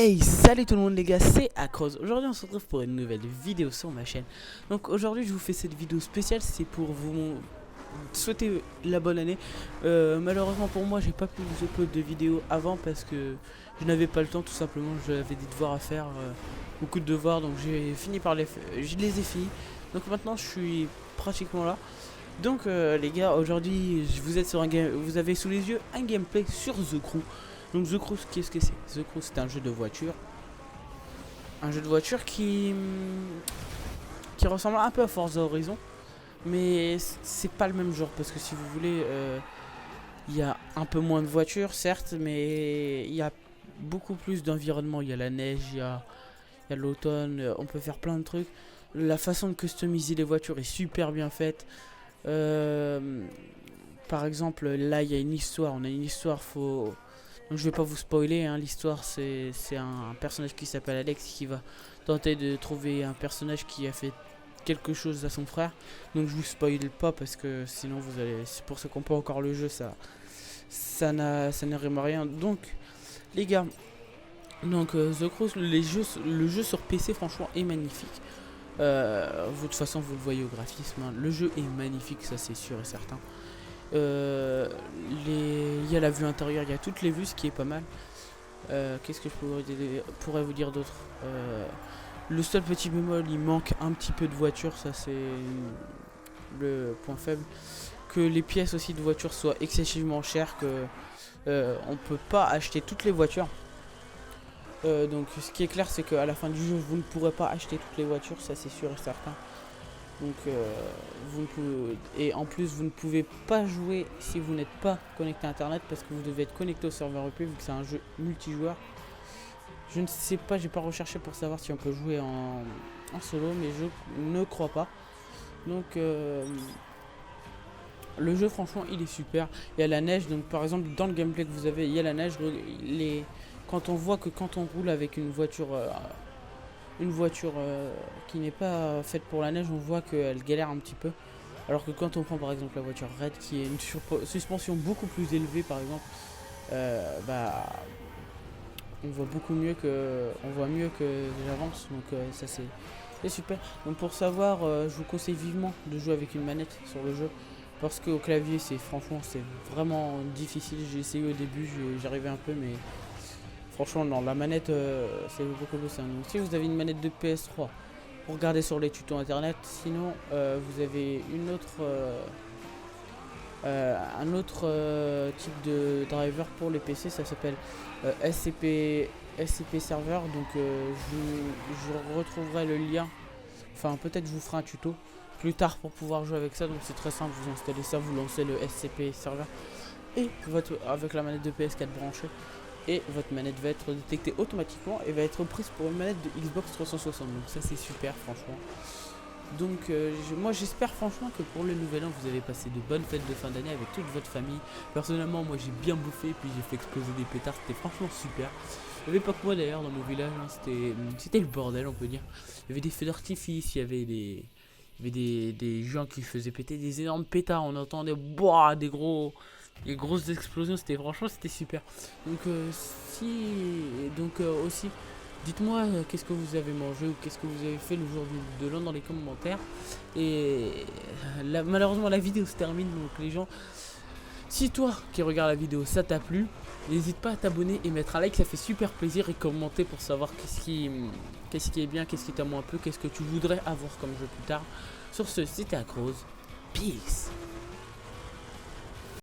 Hey, salut tout le monde les gars, c'est Across. Aujourd'hui on se retrouve pour une nouvelle vidéo sur ma chaîne. Donc aujourd'hui je vous fais cette vidéo spéciale, c'est pour vous souhaiter la bonne année. Malheureusement pour moi j'ai pas pu vous upload de vidéos avant parce que je n'avais pas le temps, tout simplement. J'avais des devoirs à faire, beaucoup de devoirs, donc j'ai fini par je les ai finis. Donc maintenant je suis pratiquement là. Donc les gars, aujourd'hui vous avez sous les yeux un gameplay sur The Crew. Donc The Crew, qu'est-ce que c'est? The Crew, c'est un jeu de voiture. Un jeu de voiture qui ressemble un peu à Forza Horizon. Mais c'est pas le même genre. Parce que si vous voulez, il y a un peu moins de voitures, certes. Mais il y a beaucoup plus d'environnement. Il y a la neige, il y a l'automne. On peut faire plein de trucs. La façon de customiser les voitures est super bien faite. Par exemple, là, il y a une histoire. On a une histoire, donc je vais pas vous spoiler, hein. L'histoire c'est un personnage qui s'appelle Alex qui va tenter de trouver un personnage qui a fait quelque chose à son frère. Donc je vous spoil pas parce que sinon vous allez, c'est pour ça qu'on peut encore le jeu, ça ne rime à rien. Donc les gars, donc The Cross, le jeu sur PC franchement est magnifique. De toute façon vous le voyez au graphisme, hein. Le jeu est magnifique, ça c'est sûr et certain. Il y a la vue intérieure, il y a toutes les vues, ce qui est pas mal. Qu'est-ce que je pourrais vous dire d'autre? Le seul petit bémol, il manque un petit peu de voiture, ça c'est le point faible. Que les pièces aussi de voiture soient excessivement chères, que on peut pas acheter toutes les voitures. Donc ce qui est clair, c'est qu'à la fin du jeu vous ne pourrez pas acheter toutes les voitures, ça c'est sûr et certain. Donc et en plus vous ne pouvez pas jouer si vous n'êtes pas connecté à internet, parce que vous devez être connecté au serveur EP vu que c'est un jeu multijoueur. Je ne sais pas, j'ai pas recherché pour savoir si on peut jouer en solo, mais je ne crois pas. Donc le jeu franchement il est super. Il y a la neige, donc par exemple dans le gameplay que vous avez, il y a la neige. Quand on voit que quand on roule avec une voiture qui n'est pas faite pour la neige, on voit qu'elle galère un petit peu. Alors que quand on prend par exemple la voiture Red, qui est une suspension beaucoup plus élevée par exemple, on voit mieux que j'avance. Donc ça c'est super. Donc pour savoir, je vous conseille vivement de jouer avec une manette sur le jeu, parce qu'au clavier c'est vraiment difficile. J'ai essayé au début, j'arrivais un peu, mais franchement, non, la manette, c'est beaucoup plus simple. Donc, si vous avez une manette de PS3, regardez sur les tutos internet. Sinon, vous avez un autre type de driver pour les PC. Ça s'appelle SCP Server. Donc, je retrouverai le lien. Enfin, peut-être je vous ferai un tuto plus tard pour pouvoir jouer avec ça. Donc, c'est très simple. Vous installez ça, vous lancez le SCP Server et avec la manette de PS4 branchée. Et votre manette va être détectée automatiquement et va être prise pour une manette de Xbox 360. Donc ça c'est super franchement. Donc moi j'espère franchement que pour le nouvel an vous avez passé de bonnes fêtes de fin d'année avec toute votre famille. Personnellement moi j'ai bien bouffé, puis j'ai fait exploser des pétards, c'était franchement super. Il n'y avait pas que moi d'ailleurs dans mon village, hein. C'était le bordel on peut dire. Il y avait des feux d'artifice, il y avait des gens qui faisaient péter des énormes pétards, on entendait des grosses explosions, c'était super. Donc aussi dites-moi qu'est-ce que vous avez mangé ou qu'est-ce que vous avez fait le jour de l'an dans les commentaires. Et malheureusement la vidéo se termine, donc les gens, si toi qui regardes la vidéo ça t'a plu, n'hésite pas à t'abonner et mettre un like, ça fait super plaisir, et commenter pour savoir qu'est-ce qui est bien, qu'est-ce qui t'a moins plu, qu'est-ce que tu voudrais avoir comme jeu plus tard. Sur ce, c'était Across, peace.